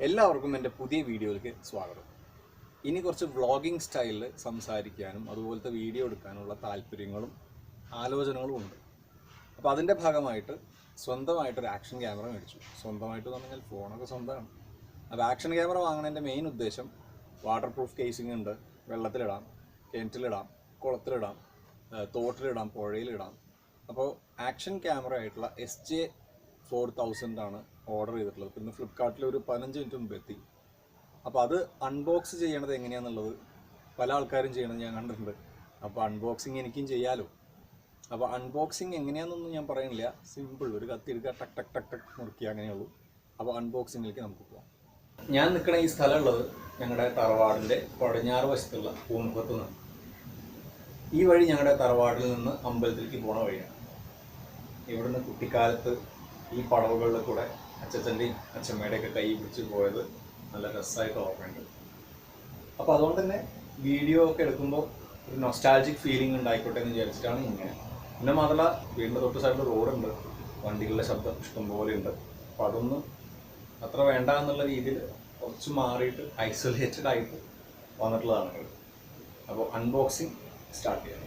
എല്ലാവർക്കും എൻ്റെ പുതിയ വീഡിയോയിലേക്ക് സ്വാഗതം. ഇനി കുറച്ച് വ്ളോഗിങ് സ്റ്റൈലിൽ സംസാരിക്കാനും അതുപോലത്തെ വീഡിയോ എടുക്കാനുള്ള താല്പര്യങ്ങളും ആലോചനകളും ഉണ്ട്. അപ്പോൾ അതിൻ്റെ ഭാഗമായിട്ട് സ്വന്തമായിട്ടൊരു ആക്ഷൻ ക്യാമറ മേടിച്ചു. സ്വന്തമായിട്ട് പറഞ്ഞാൽ ഫോണൊക്കെ സ്വന്തമാണ്. അപ്പോൾ ആക്ഷൻ ക്യാമറ വാങ്ങുന്നതിൻ്റെ മെയിൻ ഉദ്ദേശം വാട്ടർ പ്രൂഫ് കേസിംഗ് ഉണ്ട്, വെള്ളത്തിലിടാം, കിണറ്റിലിടാം, കുളത്തിലിടാം, തോട്ടിലിടാം, പുഴയിലിടാം. അപ്പോൾ ആക്ഷൻ ക്യാമറ ആയിട്ടുള്ള SJ4000 ആണ് ഓർഡർ ചെയ്തിട്ടുള്ളത്. പിന്നെ ഫ്ലിപ്കാർട്ടിൽ ഒരു 15 മിനിറ്റ് മുമ്പ് എത്തി. അപ്പോൾ അത് അൺബോക്സ് ചെയ്യണത് എങ്ങനെയാണെന്നുള്ളത് പല ആൾക്കാരും ചെയ്യണത് ഞാൻ കണ്ടിട്ടുണ്ട്. അപ്പോൾ അൺബോക്സിങ് എനിക്കും ചെയ്യാമല്ലോ. അപ്പോൾ അൺബോക്സിങ് എങ്ങനെയാണെന്നൊന്നും ഞാൻ പറയുന്നില്ല. സിമ്പിൾ, ഒരു കത്തി എടുക്കുക, ടക്ക് ടക്ക് ടക്ക് ടക്ക് മുറിക്കുക, അങ്ങനെയുള്ളൂ. അപ്പോൾ അൺബോക്സിങ്ങിലേക്ക് നമുക്ക് പോകാം. ഞാൻ നിൽക്കുന്ന ഈ സ്ഥലമുള്ളത് ഞങ്ങളുടെ തറവാടിൻ്റെ പടിഞ്ഞാറ് വശത്തുള്ള പൂമുഖത്ത് നിന്നാണ്. ഈ വഴി ഞങ്ങളുടെ തറവാടിൽ നിന്ന് അമ്പലത്തിലേക്ക് പോണ വഴിയാണ്. ഇവിടുന്ന് കുട്ടിക്കാലത്ത് ഈ പടവുകളിൽ കൂടെ അച്ഛൻ്റെയും അച്ഛമ്മയുടെയൊക്കെ കൈ പിടിച്ച് പോയത് നല്ല രസമായിട്ട് ഓർമ്മയുണ്ട്. അപ്പോൾ അതുകൊണ്ട് തന്നെ വീഡിയോ ഒക്കെ എടുക്കുമ്പോൾ ഒരു നൊസ്റ്റാൾജിക് ഫീലിംഗ് ഉണ്ടായിക്കോട്ടെ എന്ന് വിചാരിച്ചിട്ടാണ് ഇങ്ങനെ. പിന്നെ മാത്രമല്ല, വീടിൻ്റെ തൊട്ട് സൈഡിൽ റോഡുണ്ട്, വണ്ടികളുടെ ശബ്ദം ഇഷ്ടംപോലെ ഉണ്ട്. അപ്പോൾ അതൊന്നും അത്ര വേണ്ട എന്നുള്ള രീതിയിൽ കുറച്ച് മാറിയിട്ട് ഐസൊലേറ്റഡ് ആയിട്ട് വന്നിട്ടുള്ളതാണ്. അപ്പോൾ അൺബോക്സിങ് സ്റ്റാർട്ട് ചെയ്യാം.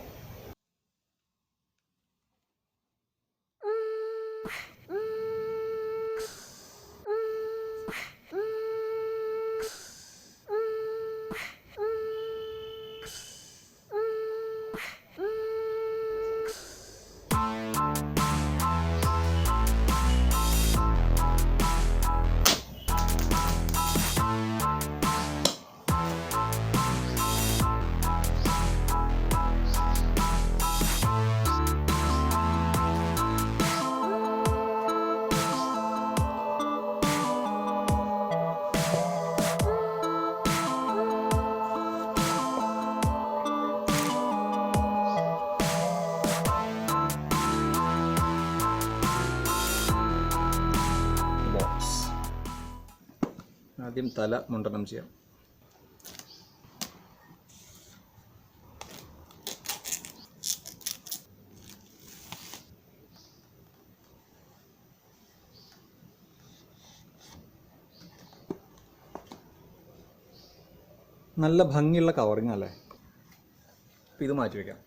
ആദ്യം തല മുണ്ടനം ചെയ്യാം. നല്ല ഭംഗിയുള്ള കവറിങ് അല്ലേ. അപ്പം ഇത് മാറ്റി വയ്ക്കാം.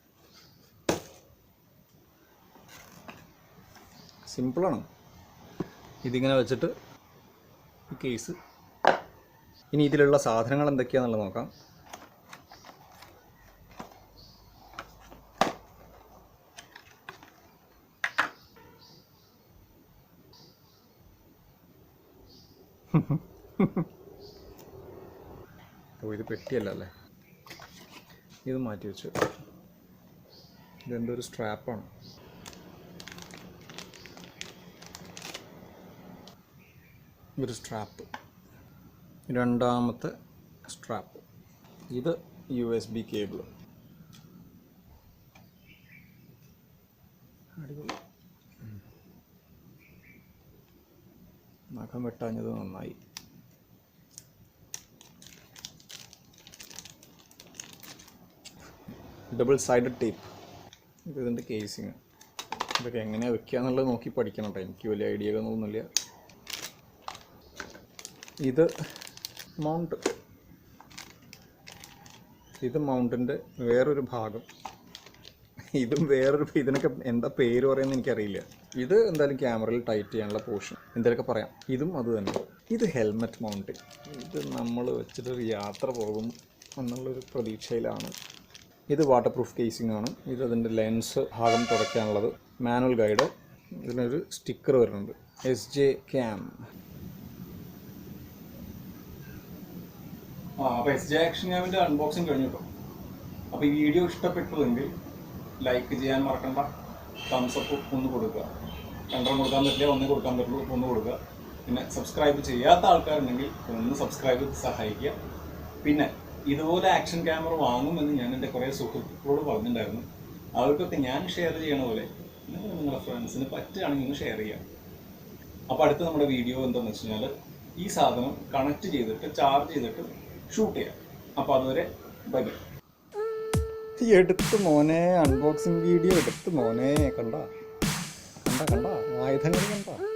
സിമ്പിളാണ്. ഇതിങ്ങനെ വെച്ചിട്ട് ഈ കേസ്, ഇനി ഇതിലുള്ള സാധനങ്ങൾ എന്തൊക്കെയാണെന്നുള്ളത് നോക്കാം. ഓ, ഇത് പെട്ടിയല്ല അല്ലേ. ഇത് മാറ്റി വെച്ചു. ഇതെന്തോ ഒരു സ്ട്രാപ്പാണ്. ഒരു സ്ട്രാപ്പ്. രണ്ടാമത്തെ സ്ട്രാപ്പ്. ഇത് USB കേബിൾ. അടിപൊളി. നഖം വെട്ടാഞ്ഞത് നന്നായി. Double sided tape. ഇതിൻ്റെ കേസിങ്. ഇതൊക്കെ എങ്ങനെയാണ് വെക്കുക എന്നുള്ളത് നോക്കി പഠിക്കണം കേട്ടോ. എനിക്ക് വലിയ ഐഡിയ ഒന്നുമില്ല. ഇത് മൗണ്ട്. ഇത് മൗണ്ടിൻ്റെ വേറൊരു ഭാഗം. ഇതും വേറൊരു, ഇതിനൊക്കെ എന്താ പേര് പറയുന്നത് എനിക്കറിയില്ല. ഇത് എന്തായാലും ക്യാമറയിൽ ടൈറ്റ് ചെയ്യാനുള്ള പോർഷൻ, എന്തെങ്കിലുമൊക്കെ പറയാം. ഇതും അത് തന്നെ. ഇത് ഹെൽമെറ്റ് മൗണ്ട്. ഇത് നമ്മൾ വെച്ചിട്ടൊരു യാത്ര പോകും എന്നുള്ളൊരു പ്രതീക്ഷയിലാണ്. ഇത് വാട്ടർ പ്രൂഫ് കേസിംഗ് ആണ്. ഇത് അതിൻ്റെ ലെൻസ് ഭാഗം തുടയ്ക്കാനുള്ളത്. Manual guide. ഇതിനൊരു സ്റ്റിക്കർ വരുന്നുണ്ട്, SJ Cam. അപ്പോൾ SJ ആക്ഷൻ ക്യാമിൻ്റെ അൺബോക്സിങ് കഴിഞ്ഞു കേട്ടോ. അപ്പോൾ ഈ വീഡിയോ ഇഷ്ടപ്പെട്ടതെങ്കിൽ ലൈക്ക് ചെയ്യാൻ മറക്കണ്ട. തംസ് അപ്പ് ഒന്ന് കൊടുക്കുക. 2 കൊടുക്കാൻ പറ്റില്ല, 1 കൊടുക്കാൻ പറ്റുള്ളൂ, 1 കൊടുക്കുക. പിന്നെ സബ്സ്ക്രൈബ് ചെയ്യാത്ത ആൾക്കാരുണ്ടെങ്കിൽ ഒന്ന് സബ്സ്ക്രൈബ് ചെയ്ത് സഹായിക്കുക. പിന്നെ ഇതുപോലെ ആക്ഷൻ ക്യാമറ വാങ്ങുമെന്ന് ഞാൻ എൻ്റെ കുറേ സുഹൃത്തുക്കളോട് പറഞ്ഞിട്ടുണ്ടായിരുന്നു. അവർക്കൊക്കെ ഞാൻ ഷെയർ ചെയ്യണ പോലെ നിങ്ങളുടെ ഫ്രണ്ട്സിന് പറ്റുകയാണെങ്കിൽ ഒന്ന് ഷെയർ ചെയ്യാം. അപ്പോൾ അടുത്ത നമ്മുടെ വീഡിയോ എന്താണെന്ന് വെച്ച് കഴിഞ്ഞാൽ ഈ സാധനം കണക്ട് ചെയ്തിട്ട് ചാർജ് ചെയ്തിട്ട് ഷൂട്ട് ചെയ്യാം. അപ്പോൾ അതുവരെ ബൈ ബൈ. എടുത്ത് മോനെ, അൺബോക്സിങ് വീഡിയോ എടുത്ത് മോനെ. കണ്ട ആയുധങ്ങൾ കണ്ട.